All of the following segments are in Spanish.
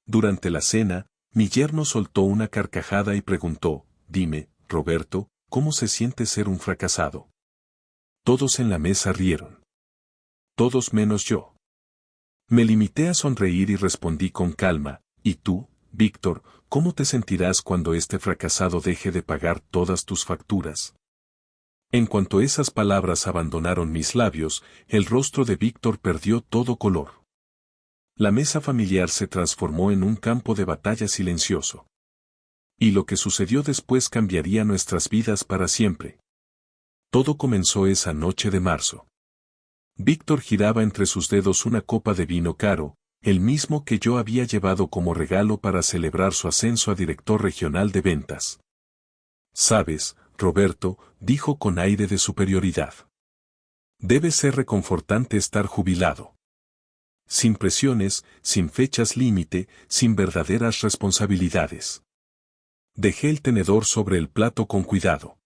Durante la cena, mi yerno soltó una carcajada y preguntó, «Dime, Roberto, ¿cómo se siente ser un fracasado?» Todos en la mesa rieron. Todos menos yo. Me limité a sonreír y respondí con calma, «¿Y tú, Víctor, cómo te sentirás cuando este fracasado deje de pagar todas tus facturas?» En cuanto esas palabras abandonaron mis labios, el rostro de Víctor perdió todo color. La mesa familiar se transformó en un campo de batalla silencioso. Y lo que sucedió después cambiaría nuestras vidas para siempre. Todo comenzó esa noche de marzo. Víctor giraba entre sus dedos una copa de vino caro, el mismo que yo había llevado como regalo para celebrar su ascenso a director regional de ventas. «Sabes, Roberto», dijo con aire de superioridad. «Debe ser reconfortante estar jubilado. Sin presiones, sin fechas límite, sin verdaderas responsabilidades». Dejé el tenedor sobre el plato con cuidado.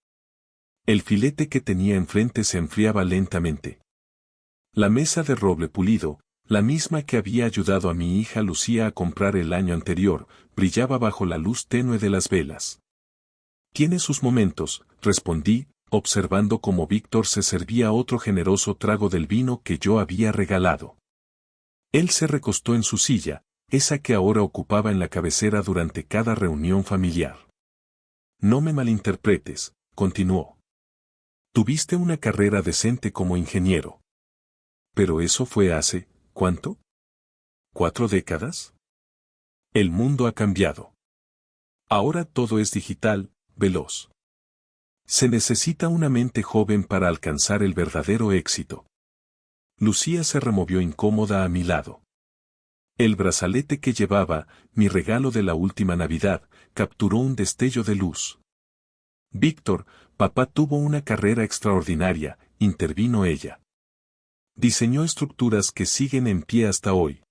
El filete que tenía enfrente se enfriaba lentamente. La mesa de roble pulido, la misma que había ayudado a mi hija Lucía a comprar el año anterior, brillaba bajo la luz tenue de las velas. «Tiene sus momentos», respondí, observando cómo Víctor se servía otro generoso trago del vino que yo había regalado. Él se recostó en su silla, esa que ahora ocupaba en la cabecera durante cada reunión familiar. «No me malinterpretes», continuó. «Tuviste una carrera decente como ingeniero. Pero eso fue hace, ¿cuánto? ¿4 décadas? El mundo ha cambiado. Ahora todo es digital, veloz. Se necesita una mente joven para alcanzar el verdadero éxito». Lucía se removió incómoda a mi lado. El brazalete que llevaba, mi regalo de la última Navidad, capturó un destello de luz. «Víctor, papá tuvo una carrera extraordinaria», intervino ella. «Diseñó estructuras que siguen en pie hasta hoy».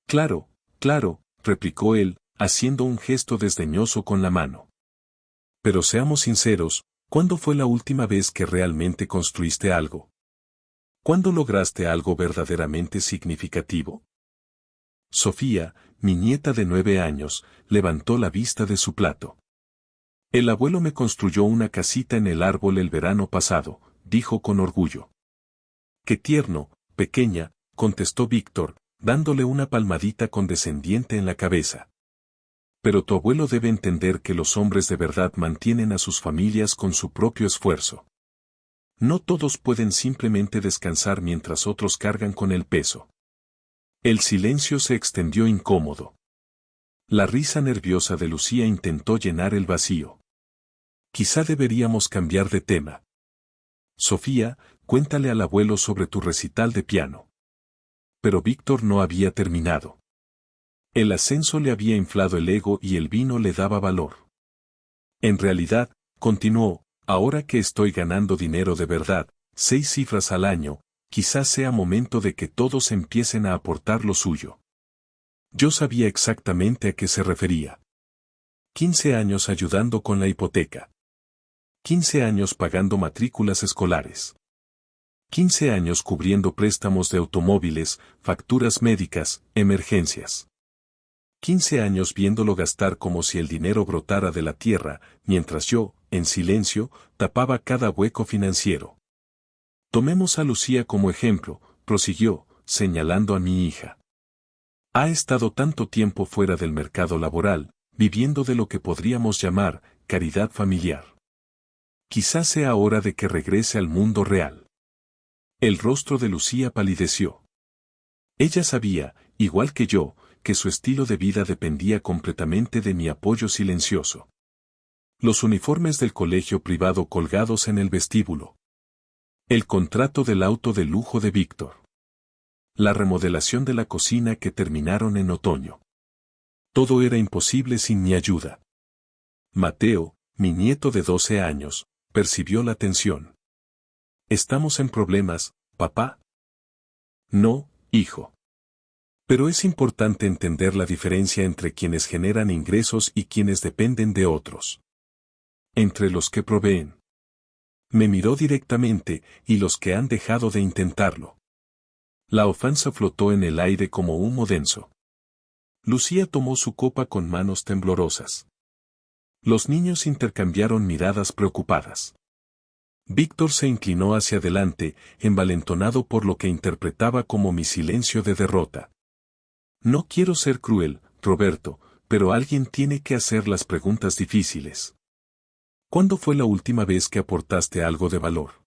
«Claro, claro», replicó él, haciendo un gesto desdeñoso con la mano. «Pero seamos sinceros, ¿cuándo fue la última vez que realmente construiste algo? ¿Cuándo lograste algo verdaderamente significativo?» Sofía, mi nieta de 9 años, levantó la vista de su plato. «El abuelo me construyó una casita en el árbol el verano pasado», dijo con orgullo. «Qué tierno, pequeña», contestó Víctor, dándole una palmadita condescendiente en la cabeza. «Pero tu abuelo debe entender que los hombres de verdad mantienen a sus familias con su propio esfuerzo. No todos pueden simplemente descansar mientras otros cargan con el peso». El silencio se extendió incómodo. La risa nerviosa de Lucía intentó llenar el vacío. «Quizá deberíamos cambiar de tema. Sofía, cuéntale al abuelo sobre tu recital de piano». Pero Víctor no había terminado. El ascenso le había inflado el ego y el vino le daba valor. «En realidad», continuó, «ahora que estoy ganando dinero de verdad, 6 cifras al año, quizás sea momento de que todos empiecen a aportar lo suyo». Yo sabía exactamente a qué se refería. 15 años ayudando con la hipoteca. 15 años pagando matrículas escolares. 15 años cubriendo préstamos de automóviles, facturas médicas, emergencias. 15 años viéndolo gastar como si el dinero brotara de la tierra, mientras yo, en silencio, tapaba cada hueco financiero. «Tomemos a Lucía como ejemplo», prosiguió, señalando a mi hija. «Ha estado tanto tiempo fuera del mercado laboral, viviendo de lo que podríamos llamar caridad familiar. Quizás sea hora de que regrese al mundo real». El rostro de Lucía palideció. Ella sabía, igual que yo, que su estilo de vida dependía completamente de mi apoyo silencioso. Los uniformes del colegio privado colgados en el vestíbulo. El contrato del auto de lujo de Víctor. La remodelación de la cocina que terminaron en otoño. Todo era imposible sin mi ayuda. Mateo, mi nieto de 12 años, percibió la tensión. «¿Estamos en problemas, papá?» «No, hijo. Pero es importante entender la diferencia entre quienes generan ingresos y quienes dependen de otros. Entre los que proveen». Me miró directamente, «y los que han dejado de intentarlo». La ofensa flotó en el aire como humo denso. Lucía tomó su copa con manos temblorosas. Los niños intercambiaron miradas preocupadas. Víctor se inclinó hacia adelante, envalentonado por lo que interpretaba como mi silencio de derrota. No quiero ser cruel, Roberto, pero alguien tiene que hacer las preguntas difíciles. ¿Cuándo fue la última vez que aportaste algo de valor?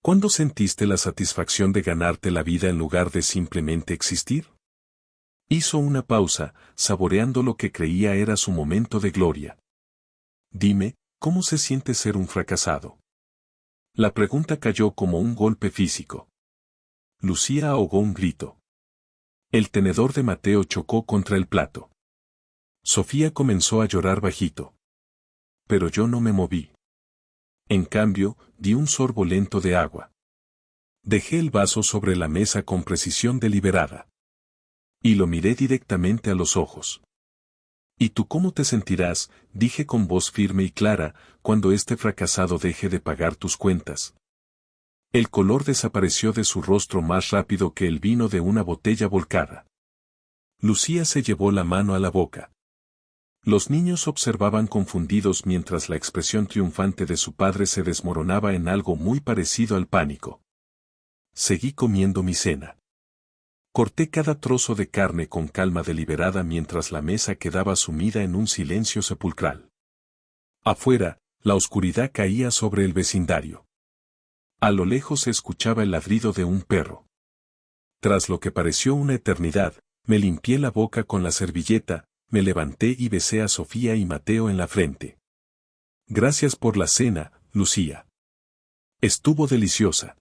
¿Cuándo sentiste la satisfacción de ganarte la vida en lugar de simplemente existir? Hizo una pausa, saboreando lo que creía era su momento de gloria. Dime, ¿cómo se siente ser un fracasado? La pregunta cayó como un golpe físico. Lucía ahogó un grito. El tenedor de Mateo chocó contra el plato. Sofía comenzó a llorar bajito. Pero yo no me moví. En cambio, di un sorbo lento de agua. Dejé el vaso sobre la mesa con precisión deliberada. Y lo miré directamente a los ojos. ¿Y tú cómo te sentirás?, dije con voz firme y clara, cuando este fracasado deje de pagar tus cuentas. El color desapareció de su rostro más rápido que el vino de una botella volcada. Lucía se llevó la mano a la boca. Los niños observaban confundidos mientras la expresión triunfante de su padre se desmoronaba en algo muy parecido al pánico. Seguí comiendo mi cena. Corté cada trozo de carne con calma deliberada mientras la mesa quedaba sumida en un silencio sepulcral. Afuera, la oscuridad caía sobre el vecindario. A lo lejos se escuchaba el ladrido de un perro. Tras lo que pareció una eternidad, me limpié la boca con la servilleta, me levanté y besé a Sofía y Mateo en la frente. Gracias por la cena, Lucía. Estuvo deliciosa.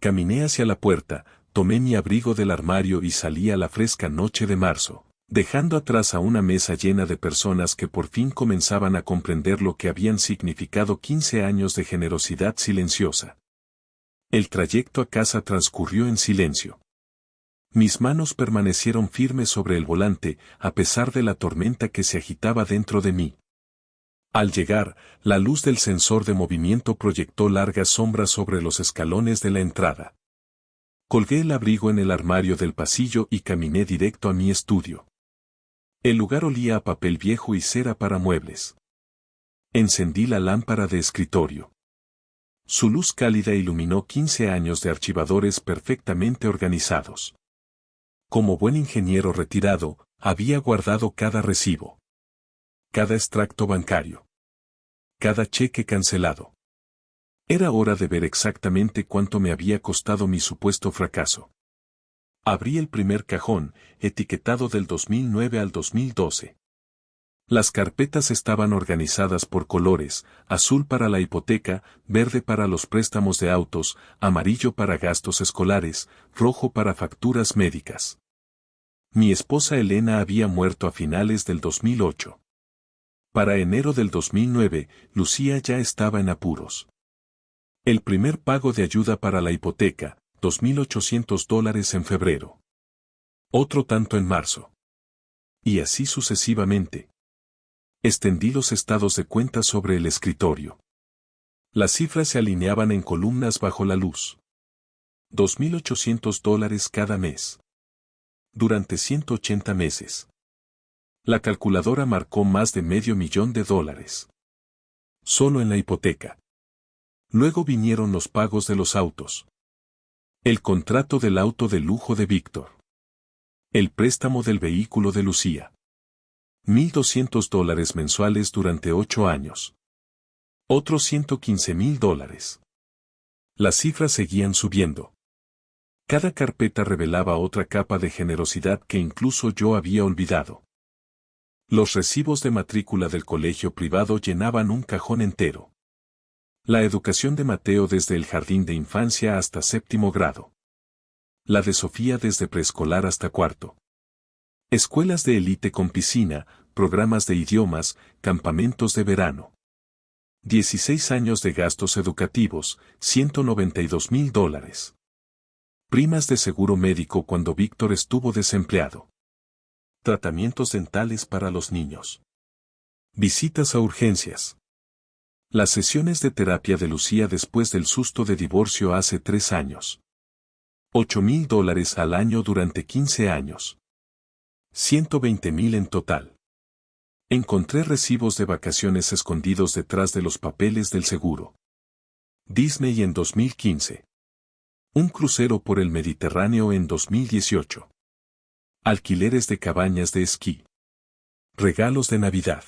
Caminé hacia la puerta, tomé mi abrigo del armario y salí a la fresca noche de marzo, dejando atrás a una mesa llena de personas que por fin comenzaban a comprender lo que habían significado 15 años de generosidad silenciosa. El trayecto a casa transcurrió en silencio. Mis manos permanecieron firmes sobre el volante, a pesar de la tormenta que se agitaba dentro de mí. Al llegar, la luz del sensor de movimiento proyectó largas sombras sobre los escalones de la entrada. Colgué el abrigo en el armario del pasillo y caminé directo a mi estudio. El lugar olía a papel viejo y cera para muebles. Encendí la lámpara de escritorio. Su luz cálida iluminó 15 años de archivadores perfectamente organizados. Como buen ingeniero retirado, había guardado cada recibo, cada extracto bancario, cada cheque cancelado. Era hora de ver exactamente cuánto me había costado mi supuesto fracaso. Abrí el primer cajón, etiquetado del 2009 al 2012. Las carpetas estaban organizadas por colores: azul para la hipoteca, verde para los préstamos de autos, amarillo para gastos escolares, rojo para facturas médicas. Mi esposa Elena había muerto a finales del 2008. Para enero del 2009, Lucía ya estaba en apuros. El primer pago de ayuda para la hipoteca, $2.800 en febrero. Otro tanto en marzo. Y así sucesivamente. Extendí los estados de cuenta sobre el escritorio. Las cifras se alineaban en columnas bajo la luz. $2.800 cada mes. Durante 180 meses. La calculadora marcó más de $500,000. Solo en la hipoteca. Luego vinieron los pagos de los autos. El contrato del auto de lujo de Víctor. El préstamo del vehículo de Lucía. $1.200 mensuales durante 8 años. Otros $115,000. Las cifras seguían subiendo. Cada carpeta revelaba otra capa de generosidad que incluso yo había olvidado. Los recibos de matrícula del colegio privado llenaban un cajón entero. La educación de Mateo desde el jardín de infancia hasta 7º grado. La de Sofía desde preescolar hasta 4º. Escuelas de élite con piscina, programas de idiomas, campamentos de verano. 16 años de gastos educativos, $192,000. Primas de seguro médico cuando Víctor estuvo desempleado. Tratamientos dentales para los niños. Visitas a urgencias. Las sesiones de terapia de Lucía después del susto de divorcio hace 3 años. $8,000 al año durante 15 años. 120.000 en total. Encontré recibos de vacaciones escondidos detrás de los papeles del seguro. Disney en 2015. Un crucero por el Mediterráneo en 2018. Alquileres de cabañas de esquí. Regalos de Navidad.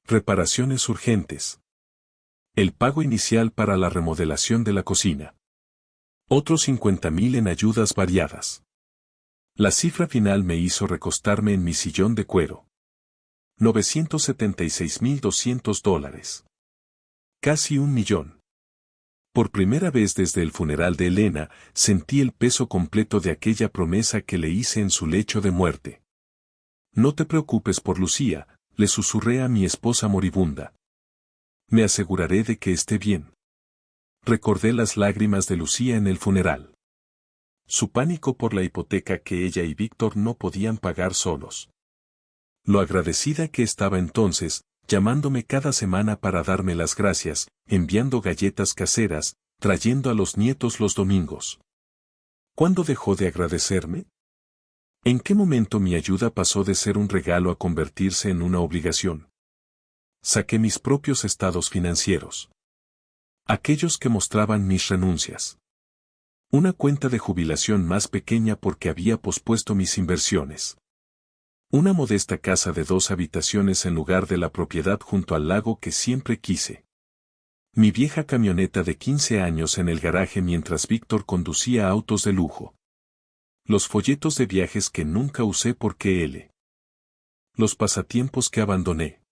Reparaciones urgentes. El pago inicial para la remodelación de la cocina. Otros 50.000 en ayudas variadas. La cifra final me hizo recostarme en mi sillón de cuero. $976.200. Casi 1.000.000. Por primera vez desde el funeral de Elena, sentí el peso completo de aquella promesa que le hice en su lecho de muerte. No te preocupes por Lucía, le susurré a mi esposa moribunda. Me aseguraré de que esté bien. Recordé las lágrimas de Lucía en el funeral. Su pánico por la hipoteca que ella y Víctor no podían pagar solos. Lo agradecida que estaba entonces, llamándome cada semana para darme las gracias, enviando galletas caseras, trayendo a los nietos los domingos. ¿Cuándo dejó de agradecerme? ¿En qué momento mi ayuda pasó de ser un regalo a convertirse en una obligación? Saqué mis propios estados financieros. Aquellos que mostraban mis renuncias. Una cuenta de jubilación más pequeña porque había pospuesto mis inversiones. Una modesta casa de 2 habitaciones en lugar de la propiedad junto al lago que siempre quise. Mi vieja camioneta de 15 años en el garaje mientras Víctor conducía autos de lujo. Los folletos de viajes que nunca usé porque él. Los pasatiempos que abandoné.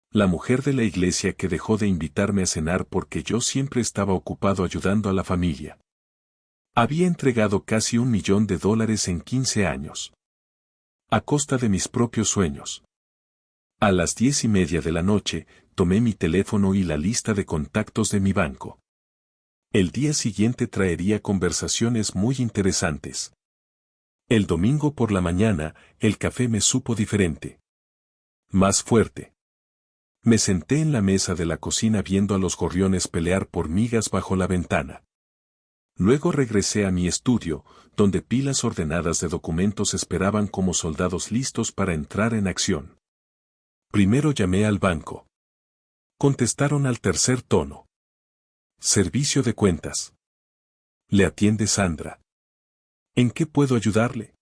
La mujer de la iglesia que dejó de invitarme a cenar porque yo siempre estaba ocupado ayudando a la familia. Había entregado casi $1.000.000 en 15 años. A costa de mis propios sueños. A las 10:30 de la noche, tomé mi teléfono y la lista de contactos de mi banco. El día siguiente traería conversaciones muy interesantes. El domingo por la mañana, el café me supo diferente. Más fuerte. Me senté en la mesa de la cocina viendo a los gorriones pelear por migas bajo la ventana. Luego regresé a mi estudio, donde pilas ordenadas de documentos esperaban como soldados listos para entrar en acción. Primero llamé al banco. Contestaron al tercer tono. Servicio de cuentas. Le atiende Sandra. ¿En qué puedo ayudarle?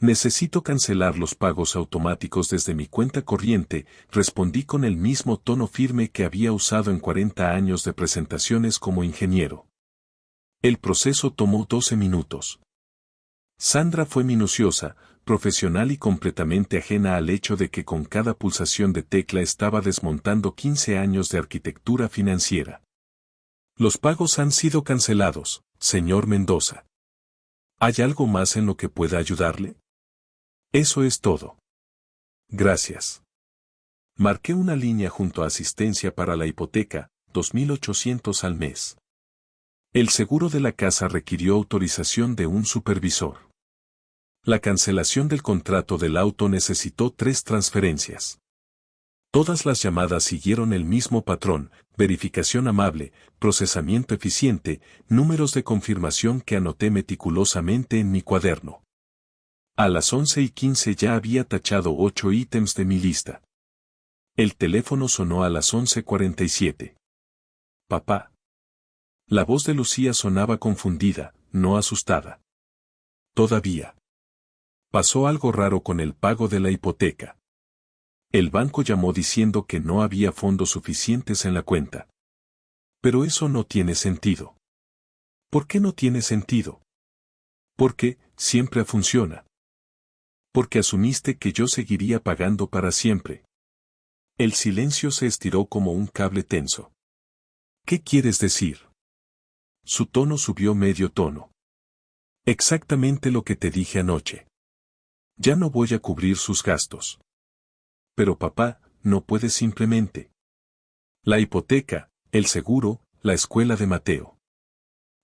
Necesito cancelar los pagos automáticos desde mi cuenta corriente, respondí con el mismo tono firme que había usado en 40 años de presentaciones como ingeniero. El proceso tomó 12 minutos. Sandra fue minuciosa, profesional y completamente ajena al hecho de que con cada pulsación de tecla estaba desmontando 15 años de arquitectura financiera. Los pagos han sido cancelados, señor Mendoza. ¿Hay algo más en lo que pueda ayudarle? Eso es todo. Gracias. Marqué una línea junto a asistencia para la hipoteca, 2.800 al mes. El seguro de la casa requirió autorización de un supervisor. La cancelación del contrato del auto necesitó 3 transferencias. Todas las llamadas siguieron el mismo patrón: verificación amable, procesamiento eficiente, números de confirmación que anoté meticulosamente en mi cuaderno. A las 11:15 ya había tachado 8 ítems de mi lista. El teléfono sonó a las 11:47. Papá. La voz de Lucía sonaba confundida, no asustada. Todavía. Pasó algo raro con el pago de la hipoteca. El banco llamó diciendo que no había fondos suficientes en la cuenta. Pero eso no tiene sentido. ¿Por qué no tiene sentido? Porque siempre funciona. Porque asumiste que yo seguiría pagando para siempre. El silencio se estiró como un cable tenso. ¿Qué quieres decir? Su tono subió medio tono. Exactamente lo que te dije anoche. Ya no voy a cubrir sus gastos. Pero papá, no puedes simplemente. La hipoteca, el seguro, la escuela de Mateo.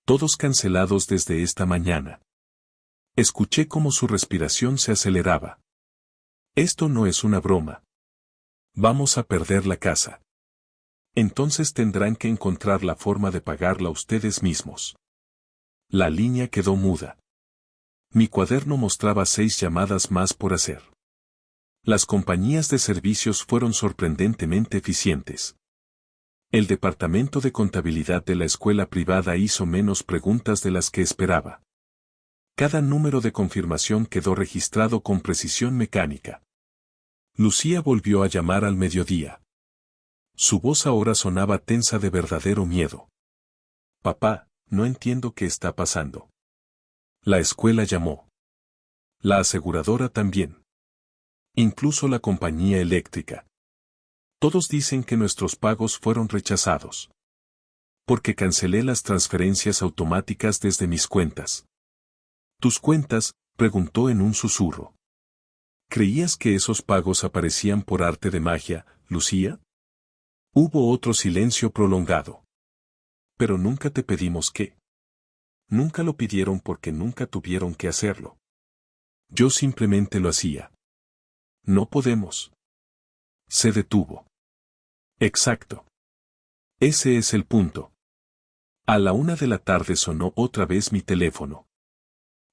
Todos cancelados desde esta mañana. Escuché cómo su respiración se aceleraba. Esto no es una broma. Vamos a perder la casa. Entonces tendrán que encontrar la forma de pagarla ustedes mismos. La línea quedó muda. Mi cuaderno mostraba 6 llamadas más por hacer. Las compañías de servicios fueron sorprendentemente eficientes. El departamento de contabilidad de la escuela privada hizo menos preguntas de las que esperaba. Cada número de confirmación quedó registrado con precisión mecánica. Lucía volvió a llamar al mediodía. Su voz ahora sonaba tensa de verdadero miedo. Papá, no entiendo qué está pasando. La escuela llamó. La aseguradora también. Incluso la compañía eléctrica. Todos dicen que nuestros pagos fueron rechazados. Porque cancelé las transferencias automáticas desde mis cuentas. ¿Tus cuentas?, preguntó en un susurro. ¿Creías que esos pagos aparecían por arte de magia, Lucía? Hubo otro silencio prolongado. Pero nunca te pedimos que. Nunca lo pidieron porque nunca tuvieron que hacerlo. Yo simplemente lo hacía. No podemos. Se detuvo. Exacto. Ese es el punto. A la 1 de la tarde sonó otra vez mi teléfono.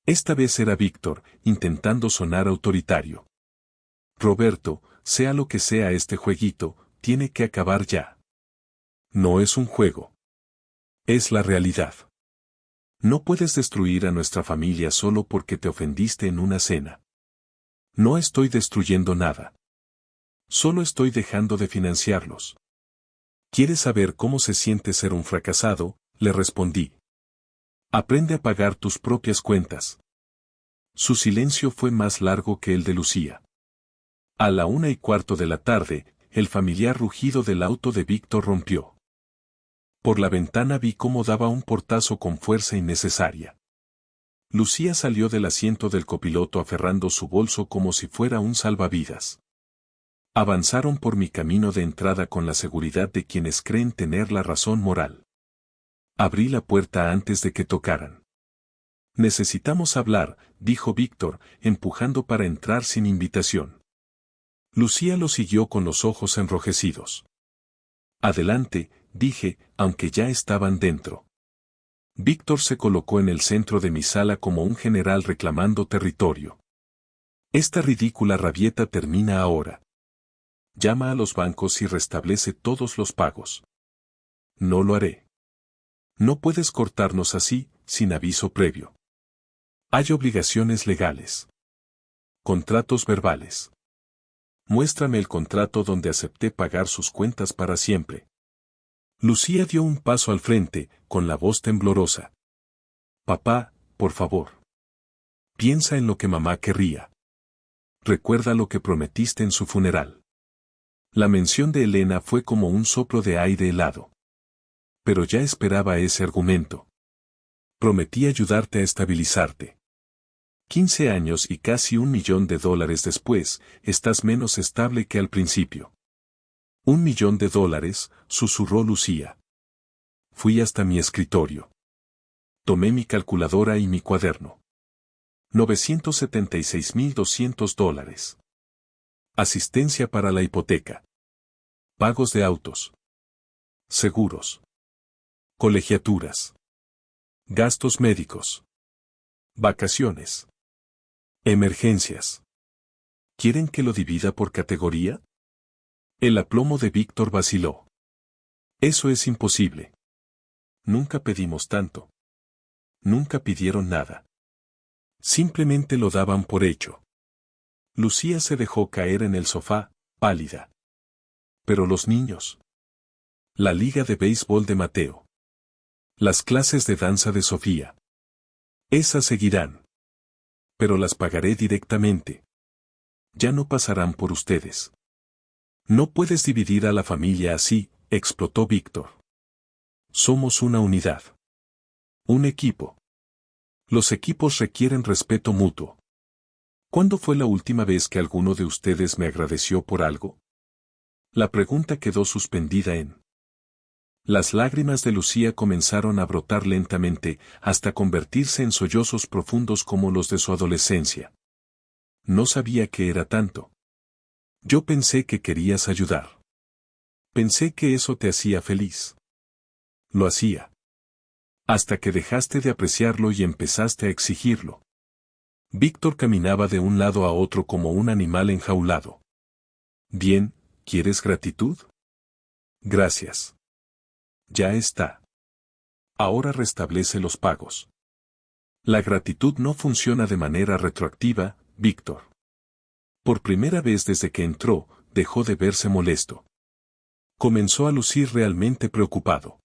Esta vez era Víctor, intentando sonar autoritario. Roberto, sea lo que sea este jueguito, tiene que acabar ya. No es un juego. Es la realidad. No puedes destruir a nuestra familia solo porque te ofendiste en una cena. No estoy destruyendo nada. Solo estoy dejando de financiarlos. ¿Quieres saber cómo se siente ser un fracasado?, le respondí. Aprende a pagar tus propias cuentas. Su silencio fue más largo que el de Lucía. A la 1:15 de la tarde, el familiar rugido del auto de Víctor rompió. Por la ventana vi cómo daba un portazo con fuerza innecesaria. Lucía salió del asiento del copiloto aferrando su bolso como si fuera un salvavidas. Avanzaron por mi camino de entrada con la seguridad de quienes creen tener la razón moral. Abrí la puerta antes de que tocaran. Necesitamos hablar, dijo Víctor, empujando para entrar sin invitación. Lucía lo siguió con los ojos enrojecidos. Adelante, dije, aunque ya estaban dentro. Víctor se colocó en el centro de mi sala como un general reclamando territorio. Esta ridícula rabieta termina ahora. Llama a los bancos y restablece todos los pagos. No lo haré. No puedes cortarnos así, sin aviso previo. Hay obligaciones legales. Contratos verbales. Muéstrame el contrato donde acepté pagar sus cuentas para siempre. Lucía dio un paso al frente, con la voz temblorosa. Papá, por favor. Piensa en lo que mamá querría. Recuerda lo que prometiste en su funeral. La mención de Elena fue como un soplo de aire helado. Pero ya esperaba ese argumento. Prometí ayudarte a estabilizarte. 15 años y casi $1 millón después, estás menos estable que al principio. $1 millón, susurró Lucía. Fui hasta mi escritorio. Tomé mi calculadora y mi cuaderno. $976.200. Asistencia para la hipoteca. Pagos de autos. Seguros. Colegiaturas. Gastos médicos. Vacaciones. Emergencias. ¿Quieren que lo divida por categoría? El aplomo de Víctor vaciló. Eso es imposible. Nunca pedimos tanto. Nunca pidieron nada. Simplemente lo daban por hecho. Lucía se dejó caer en el sofá, pálida. Pero los niños. La liga de béisbol de Mateo. Las clases de danza de Sofía. Esas seguirán. Pero las pagaré directamente. Ya no pasarán por ustedes. No puedes dividir a la familia así, explotó Víctor. Somos una unidad. Un equipo. Los equipos requieren respeto mutuo. ¿Cuándo fue la última vez que alguno de ustedes me agradeció por algo? La pregunta quedó suspendida en. Las lágrimas de Lucía comenzaron a brotar lentamente, hasta convertirse en sollozos profundos como los de su adolescencia. No sabía que era tanto. Yo pensé que querías ayudar. Pensé que eso te hacía feliz. Lo hacía. Hasta que dejaste de apreciarlo y empezaste a exigirlo. Víctor caminaba de un lado a otro como un animal enjaulado. Bien, ¿quieres gratitud? Gracias. Ya está. Ahora restablece los pagos. La gratitud no funciona de manera retroactiva, Víctor. Por primera vez desde que entró, dejó de verse molesto. Comenzó a lucir realmente preocupado.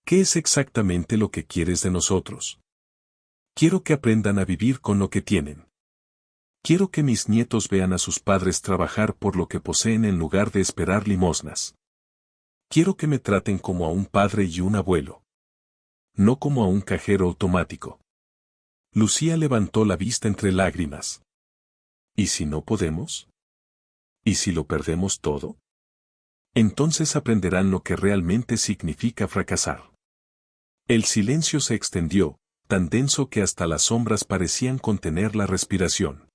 ¿Qué es exactamente lo que quieres de nosotros? Quiero que aprendan a vivir con lo que tienen. Quiero que mis nietos vean a sus padres trabajar por lo que poseen en lugar de esperar limosnas. Quiero que me traten como a un padre y un abuelo. No como a un cajero automático. Lucía levantó la vista entre lágrimas. ¿Y si no podemos? ¿Y si lo perdemos todo? Entonces aprenderán lo que realmente significa fracasar. El silencio se extendió, tan denso que hasta las sombras parecían contener la respiración.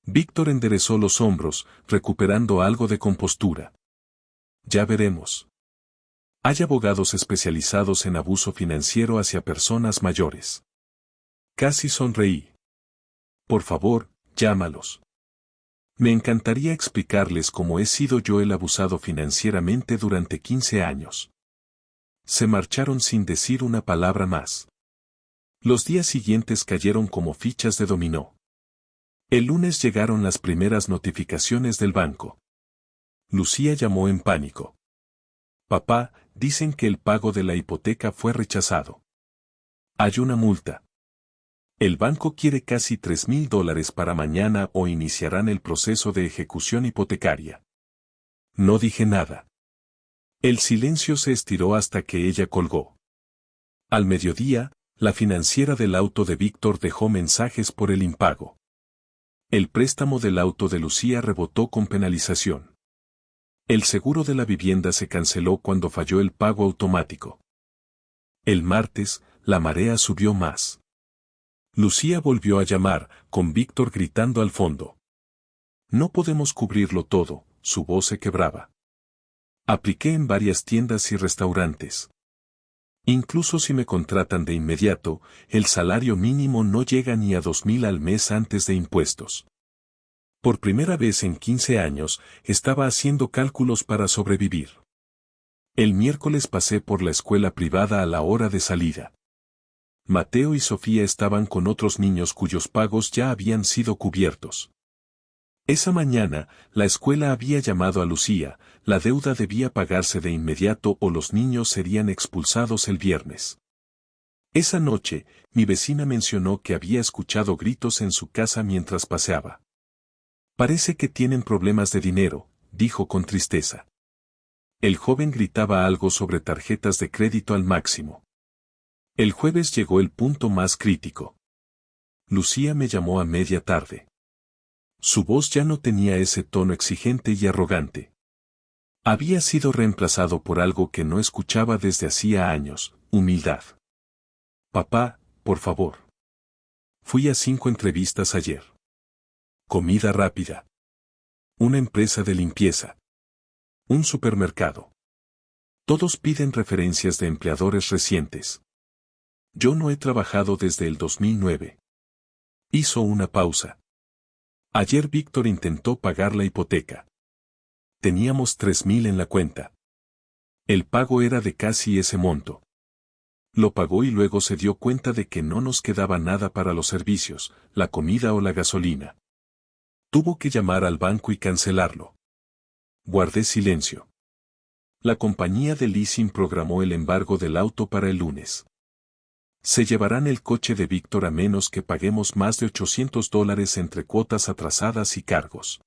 Víctor enderezó los hombros, recuperando algo de compostura. Ya veremos. Hay abogados especializados en abuso financiero hacia personas mayores. Casi sonreí. Por favor, llámalos. Me encantaría explicarles cómo he sido yo el abusado financieramente durante 15 años. Se marcharon sin decir una palabra más. Los días siguientes cayeron como fichas de dominó. El lunes llegaron las primeras notificaciones del banco. Lucía llamó en pánico. Papá, dicen que el pago de la hipoteca fue rechazado. Hay una multa. El banco quiere casi $3,000 para mañana o iniciarán el proceso de ejecución hipotecaria. No dije nada. El silencio se estiró hasta que ella colgó. Al mediodía, la financiera del auto de Víctor dejó mensajes por el impago. El préstamo del auto de Lucía rebotó con penalización. El seguro de la vivienda se canceló cuando falló el pago automático. El martes, la marea subió más. Lucía volvió a llamar, con Víctor gritando al fondo. No podemos cubrirlo todo, su voz se quebraba. Apliqué en varias tiendas y restaurantes. Incluso si me contratan de inmediato, el salario mínimo no llega ni a 2,000 al mes antes de impuestos. Por primera vez en 15 años, estaba haciendo cálculos para sobrevivir. El miércoles pasé por la escuela privada a la hora de salida. Mateo y Sofía estaban con otros niños cuyos pagos ya habían sido cubiertos. Esa mañana, la escuela había llamado a Lucía, la deuda debía pagarse de inmediato o los niños serían expulsados el viernes. Esa noche, mi vecina mencionó que había escuchado gritos en su casa mientras paseaba. Parece que tienen problemas de dinero, dijo con tristeza. El joven gritaba algo sobre tarjetas de crédito al máximo. El jueves llegó el punto más crítico. Lucía me llamó a media tarde. Su voz ya no tenía ese tono exigente y arrogante. Había sido reemplazado por algo que no escuchaba desde hacía años, humildad. Papá, por favor. Fui a 5 entrevistas ayer. Comida rápida. Una empresa de limpieza. Un supermercado. Todos piden referencias de empleadores recientes. Yo no he trabajado desde el 2009. Hizo una pausa. Ayer Víctor intentó pagar la hipoteca. Teníamos 3,000 en la cuenta. El pago era de casi ese monto. Lo pagó y luego se dio cuenta de que no nos quedaba nada para los servicios, la comida o la gasolina. Tuvo que llamar al banco y cancelarlo. Guardé silencio. La compañía de leasing programó el embargo del auto para el lunes. Se llevarán el coche de Víctor a menos que paguemos más de $800 entre cuotas atrasadas y cargos.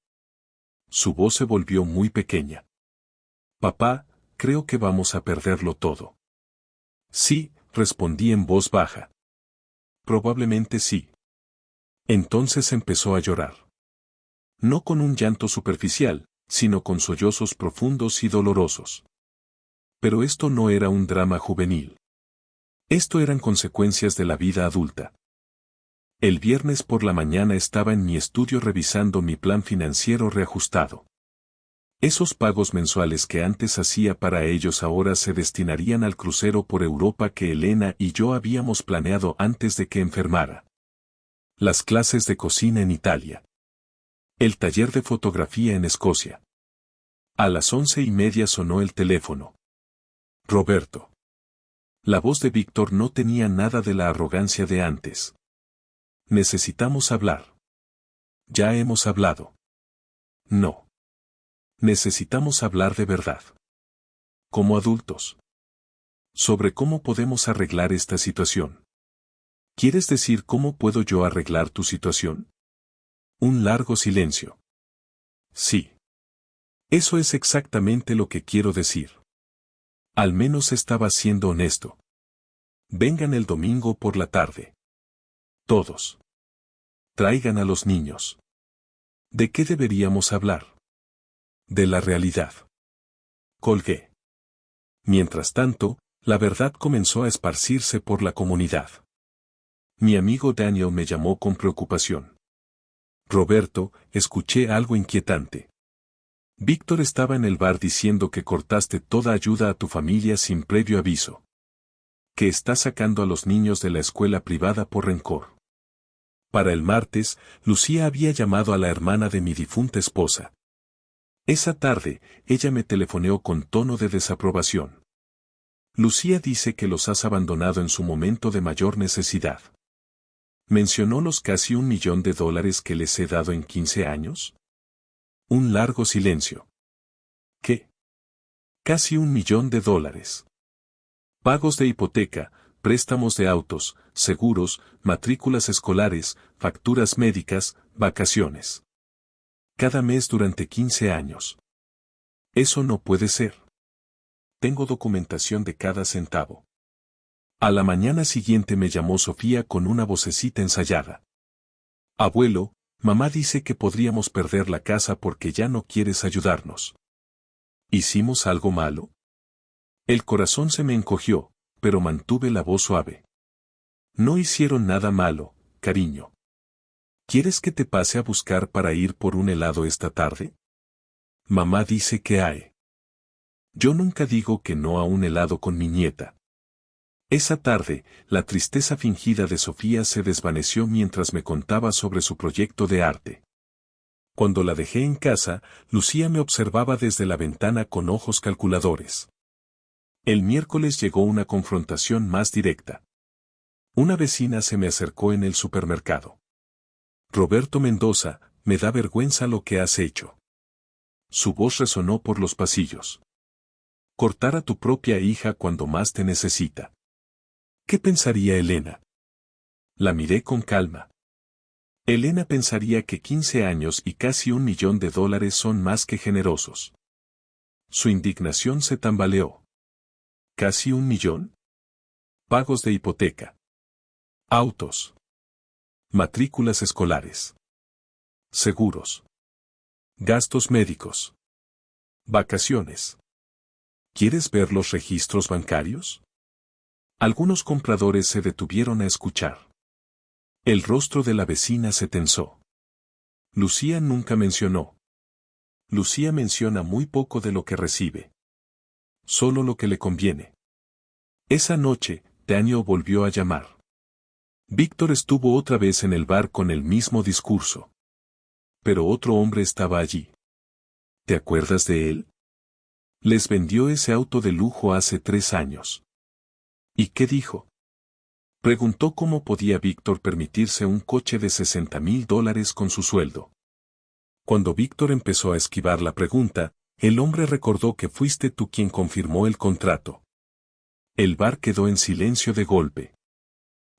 Su voz se volvió muy pequeña. Papá, creo que vamos a perderlo todo. Sí, respondí en voz baja. Probablemente sí. Entonces empezó a llorar. No con un llanto superficial, sino con sollozos profundos y dolorosos. Pero esto no era un drama juvenil. Esto eran consecuencias de la vida adulta. El viernes por la mañana estaba en mi estudio revisando mi plan financiero reajustado. Esos pagos mensuales que antes hacía para ellos ahora se destinarían al crucero por Europa que Elena y yo habíamos planeado antes de que enfermara. Las clases de cocina en Italia. El taller de fotografía en Escocia. A las 11:30 sonó el teléfono. Roberto. La voz de Víctor no tenía nada de la arrogancia de antes. Necesitamos hablar. Ya hemos hablado. No. Necesitamos hablar de verdad. Como adultos. Sobre cómo podemos arreglar esta situación. ¿Quieres decir cómo puedo yo arreglar tu situación? Un largo silencio. Sí. Eso es exactamente lo que quiero decir. Al menos estaba siendo honesto. Vengan el domingo por la tarde. Todos. Traigan a los niños. ¿De qué deberíamos hablar? De la realidad. Colgué. Mientras tanto, la verdad comenzó a esparcirse por la comunidad. Mi amigo Daniel me llamó con preocupación. Roberto, escuché algo inquietante. Víctor estaba en el bar diciendo que cortaste toda ayuda a tu familia sin previo aviso. Que está sacando a los niños de la escuela privada por rencor. Para el martes, Lucía había llamado a la hermana de mi difunta esposa. Esa tarde, ella me telefoneó con tono de desaprobación. Lucía dice que los has abandonado en su momento de mayor necesidad. ¿Mencionó los casi $1.000.000 que les he dado en 15 años? Un largo silencio. ¿Qué? Casi $1.000.000. Pagos de hipoteca, préstamos de autos, seguros, matrículas escolares, facturas médicas, vacaciones. Cada mes durante 15 años. Eso no puede ser. Tengo documentación de cada centavo. A la mañana siguiente me llamó Sofía con una vocecita ensayada. Abuelo, mamá dice que podríamos perder la casa porque ya no quieres ayudarnos. ¿Hicimos algo malo? El corazón se me encogió, pero mantuve la voz suave. No hicieron nada malo, cariño. ¿Quieres que te pase a buscar para ir por un helado esta tarde? Mamá dice que hay. Yo nunca digo que no a un helado con mi nieta. Esa tarde, la tristeza fingida de Sofía se desvaneció mientras me contaba sobre su proyecto de arte. Cuando la dejé en casa, Lucía me observaba desde la ventana con ojos calculadores. El miércoles llegó una confrontación más directa. Una vecina se me acercó en el supermercado. Roberto Mendoza, me da vergüenza lo que has hecho. Su voz resonó por los pasillos. Cortar a tu propia hija cuando más te necesita. ¿Qué pensaría Elena? La miré con calma. Elena pensaría que 15 años y casi $1.000.000 son más que generosos. Su indignación se tambaleó. ¿Casi 1.000.000? Pagos de hipoteca. Autos. Matrículas escolares. Seguros. Gastos médicos. Vacaciones. ¿Quieres ver los registros bancarios? Algunos compradores se detuvieron a escuchar. El rostro de la vecina se tensó. Lucía nunca mencionó. Lucía menciona muy poco de lo que recibe. Solo lo que le conviene. Esa noche, Daniel volvió a llamar. Víctor estuvo otra vez en el bar con el mismo discurso. Pero otro hombre estaba allí. ¿Te acuerdas de él? Les vendió ese auto de lujo hace 3 años. ¿Y qué dijo? Preguntó cómo podía Víctor permitirse un coche de $60.000 con su sueldo. Cuando Víctor empezó a esquivar la pregunta, el hombre recordó que fuiste tú quien confirmó el contrato. El bar quedó en silencio de golpe.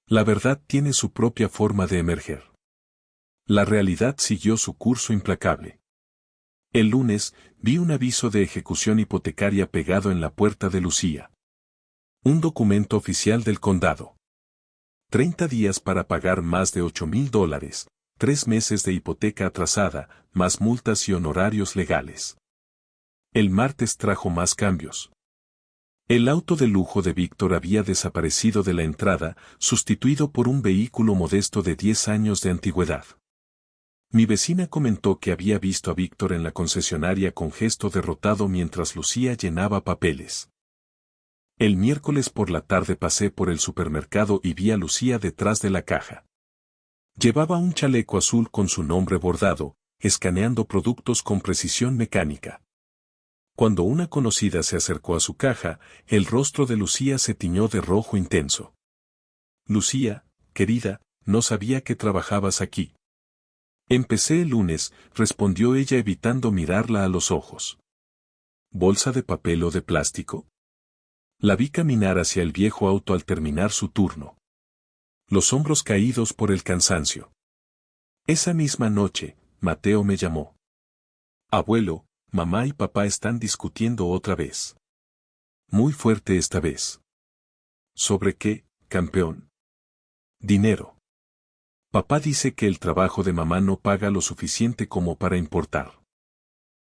La verdad tiene su propia forma de emerger. La realidad siguió su curso implacable. El lunes, vi un aviso de ejecución hipotecaria pegado en la puerta de Lucía. Un documento oficial del condado. 30 días para pagar más de $8.000, 3 meses de hipoteca atrasada, más multas y honorarios legales. El martes trajo más cambios. El auto de lujo de Víctor había desaparecido de la entrada, sustituido por un vehículo modesto de 10 años de antigüedad. Mi vecina comentó que había visto a Víctor en la concesionaria con gesto derrotado mientras Lucía llenaba papeles. El miércoles por la tarde pasé por el supermercado y vi a Lucía detrás de la caja. Llevaba un chaleco azul con su nombre bordado, escaneando productos con precisión mecánica. Cuando una conocida se acercó a su caja, el rostro de Lucía se tiñó de rojo intenso. Lucía, querida, no sabía que trabajabas aquí. Empecé el lunes, respondió ella evitando mirarla a los ojos. ¿Bolsa de papel o de plástico? La vi caminar hacia el viejo auto al terminar su turno. Los hombros caídos por el cansancio. Esa misma noche, Mateo me llamó. Abuelo, mamá y papá están discutiendo otra vez. Muy fuerte esta vez. ¿Sobre qué, campeón? Dinero. Papá dice que el trabajo de mamá no paga lo suficiente como para importar.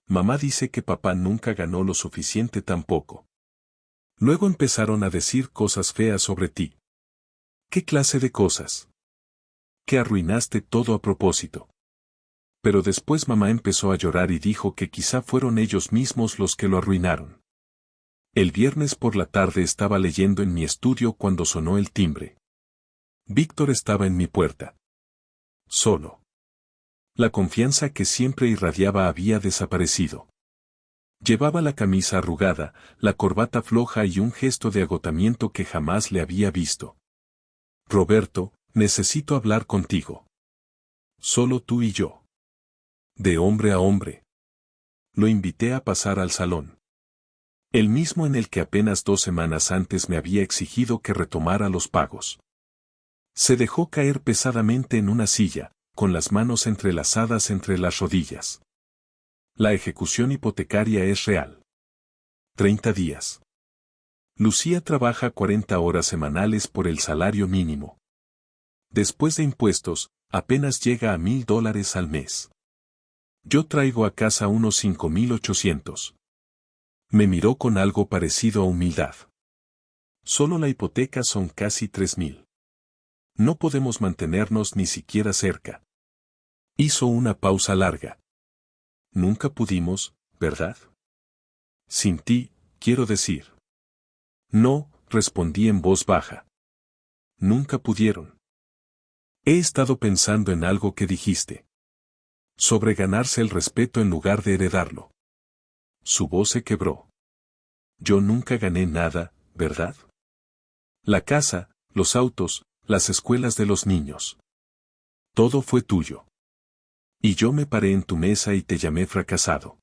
Mamá dice que papá nunca ganó lo suficiente tampoco. Luego empezaron a decir cosas feas sobre ti. ¿Qué clase de cosas? Que arruinaste todo a propósito. Pero después mamá empezó a llorar y dijo que quizá fueron ellos mismos los que lo arruinaron. El viernes por la tarde estaba leyendo en mi estudio cuando sonó el timbre. Víctor estaba en mi puerta. Solo. La confianza que siempre irradiaba había desaparecido. Llevaba la camisa arrugada, la corbata floja y un gesto de agotamiento que jamás le había visto. Roberto, necesito hablar contigo. Solo tú y yo. De hombre a hombre. Lo invité a pasar al salón. El mismo en el que apenas 2 semanas antes me había exigido que retomara los pagos. Se dejó caer pesadamente en una silla, con las manos entrelazadas entre las rodillas. La ejecución hipotecaria es real. 30 días. Lucía trabaja 40 horas semanales por el salario mínimo. Después de impuestos, apenas llega a $1,000 al mes. Yo traigo a casa unos 5,800. Me miró con algo parecido a humildad. Solo la hipoteca son casi 3,000. No podemos mantenernos ni siquiera cerca. Hizo una pausa larga. Nunca pudimos, ¿verdad? Sin ti, quiero decir. No, respondí en voz baja. Nunca pudieron. He estado pensando en algo que dijiste. Sobre ganarse el respeto en lugar de heredarlo. Su voz se quebró. Yo nunca gané nada, ¿verdad? La casa, los autos, las escuelas de los niños. Todo fue tuyo. Y yo me paré en tu mesa y te llamé fracasado.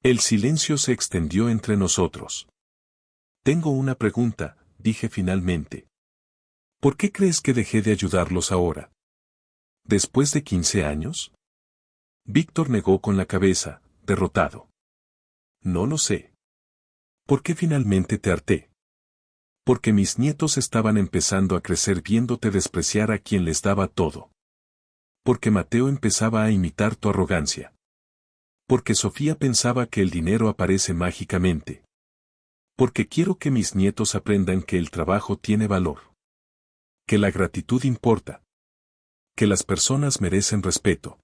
El silencio se extendió entre nosotros. Tengo una pregunta, dije finalmente. ¿Por qué crees que dejé de ayudarlos ahora? ¿Después de 15 años? Víctor negó con la cabeza, derrotado. No lo sé. ¿Por qué finalmente te harté? Porque mis nietos estaban empezando a crecer viéndote despreciar a quien les daba todo. Porque Mateo empezaba a imitar tu arrogancia. Porque Sofía pensaba que el dinero aparece mágicamente. Porque quiero que mis nietos aprendan que el trabajo tiene valor. Que la gratitud importa. Que las personas merecen respeto.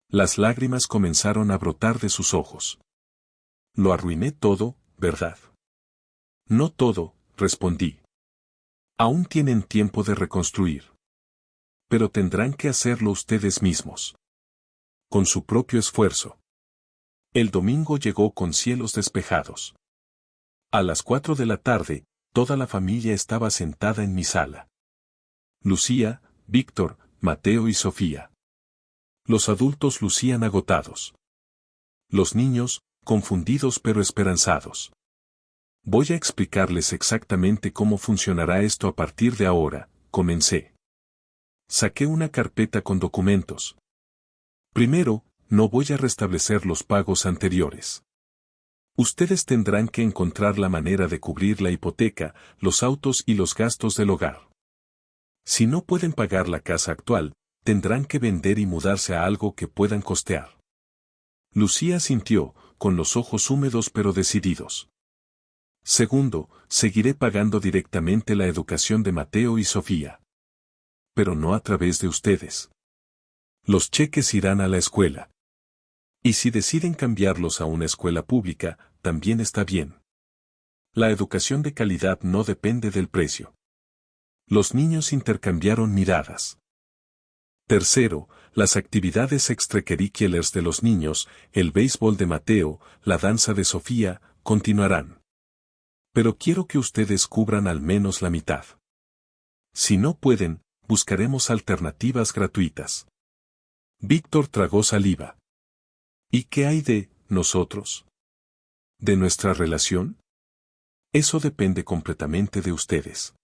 Las lágrimas comenzaron a brotar de sus ojos. Lo arruiné todo, ¿verdad? No todo, respondí. Aún tienen tiempo de reconstruir. Pero tendrán que hacerlo ustedes mismos. Con su propio esfuerzo. El domingo llegó con cielos despejados. A las 4 de la tarde, toda la familia estaba sentada en mi sala. Lucía, Víctor, Mateo y Sofía. Los adultos lucían agotados. Los niños, confundidos pero esperanzados. Voy a explicarles exactamente cómo funcionará esto a partir de ahora, comencé. Saqué una carpeta con documentos. Primero, no voy a restablecer los pagos anteriores. Ustedes tendrán que encontrar la manera de cubrir la hipoteca, los autos y los gastos del hogar. Si no pueden pagar la casa actual, tendrán que vender y mudarse a algo que puedan costear. Lucía sintió, con los ojos húmedos pero decididos. Segundo, seguiré pagando directamente la educación de Mateo y Sofía. Pero no a través de ustedes. Los cheques irán a la escuela. Y si deciden cambiarlos a una escuela pública, también está bien. La educación de calidad no depende del precio. Los niños intercambiaron miradas. Tercero, las actividades extracurriculares de los niños, el béisbol de Mateo, la danza de Sofía, continuarán. Pero quiero que ustedes cubran al menos la mitad. Si no pueden, buscaremos alternativas gratuitas. Víctor tragó saliva. ¿Y qué hay de nosotros? ¿De nuestra relación? Eso depende completamente de ustedes.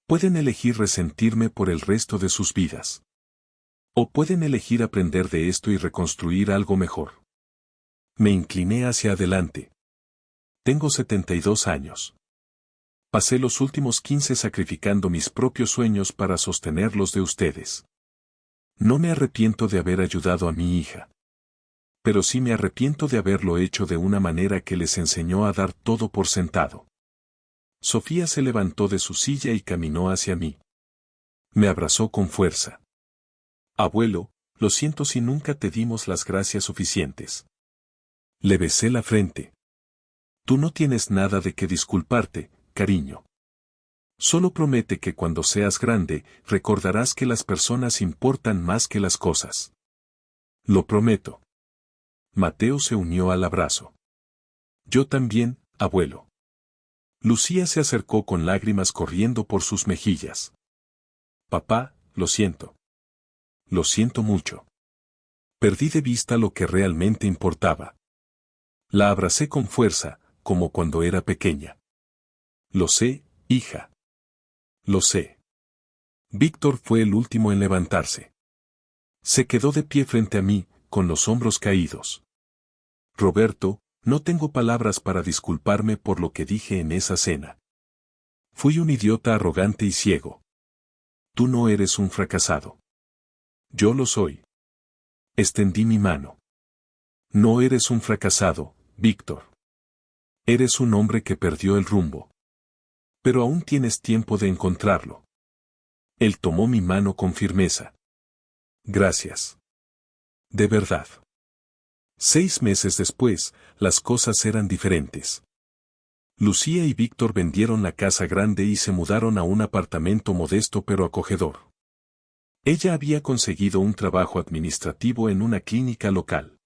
Pueden elegir resentirme por el resto de sus vidas. O pueden elegir aprender de esto y reconstruir algo mejor. Me incliné hacia adelante. Tengo 72 años. Pasé los últimos 15 sacrificando mis propios sueños para sostener los de ustedes. No me arrepiento de haber ayudado a mi hija. Pero sí me arrepiento de haberlo hecho de una manera que les enseñó a dar todo por sentado. Sofía se levantó de su silla y caminó hacia mí. Me abrazó con fuerza. Abuelo, lo siento si nunca te dimos las gracias suficientes. Le besé la frente. Tú no tienes nada de qué disculparte, cariño. Solo promete que cuando seas grande, recordarás que las personas importan más que las cosas. Lo prometo. Mateo se unió al abrazo. Yo también, abuelo. Lucía se acercó con lágrimas corriendo por sus mejillas. Papá, lo siento. Lo siento mucho. Perdí de vista lo que realmente importaba. La abracé con fuerza, como cuando era pequeña. Lo sé, hija. Lo sé. Víctor fue el último en levantarse. Se quedó de pie frente a mí, con los hombros caídos. Roberto, no tengo palabras para disculparme por lo que dije en esa cena. Fui un idiota arrogante y ciego. Tú no eres un fracasado. Yo lo soy. Extendí mi mano. No eres un fracasado, Víctor. Eres un hombre que perdió el rumbo. Pero aún tienes tiempo de encontrarlo. Él tomó mi mano con firmeza. Gracias. De verdad. 6 meses después, las cosas eran diferentes. Lucía y Víctor vendieron la casa grande y se mudaron a un apartamento modesto pero acogedor. Ella había conseguido un trabajo administrativo en una clínica local.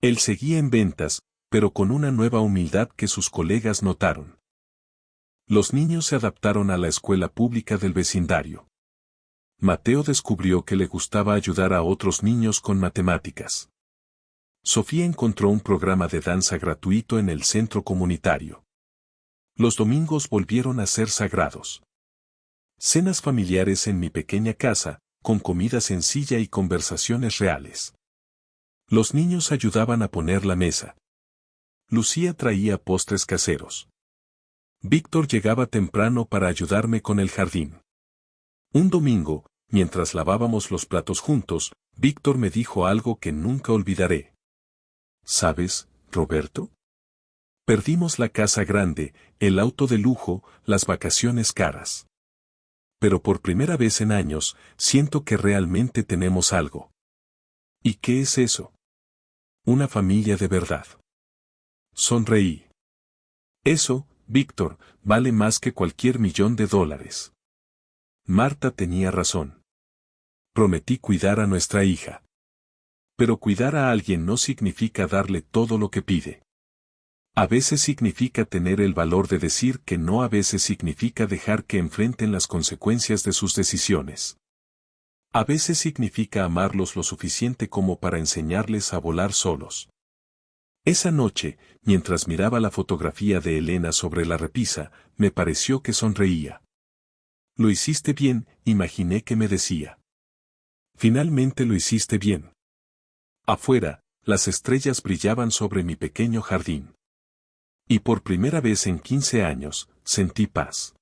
Él seguía en ventas, pero con una nueva humildad que sus colegas notaron. Los niños se adaptaron a la escuela pública del vecindario. Mateo descubrió que le gustaba ayudar a otros niños con matemáticas. Sofía encontró un programa de danza gratuito en el centro comunitario. Los domingos volvieron a ser sagrados. Cenas familiares en mi pequeña casa, con comida sencilla y conversaciones reales. Los niños ayudaban a poner la mesa. Lucía traía postres caseros. Víctor llegaba temprano para ayudarme con el jardín. Un domingo, mientras lavábamos los platos juntos, Víctor me dijo algo que nunca olvidaré. ¿Sabes, Roberto? Perdimos la casa grande, el auto de lujo, las vacaciones caras. Pero por primera vez en años, siento que realmente tenemos algo. ¿Y qué es eso? Una familia de verdad. Sonreí. Eso, Víctor, vale más que cualquier $1.000.000. Marta tenía razón. Prometí cuidar a nuestra hija. Pero cuidar a alguien no significa darle todo lo que pide. A veces significa tener el valor de decir que no, a veces significa dejar que enfrenten las consecuencias de sus decisiones. A veces significa amarlos lo suficiente como para enseñarles a volar solos. Esa noche, mientras miraba la fotografía de Elena sobre la repisa, me pareció que sonreía. Lo hiciste bien, imaginé que me decía. Finalmente lo hiciste bien. Afuera, las estrellas brillaban sobre mi pequeño jardín. Y por primera vez en 15 años, sentí paz.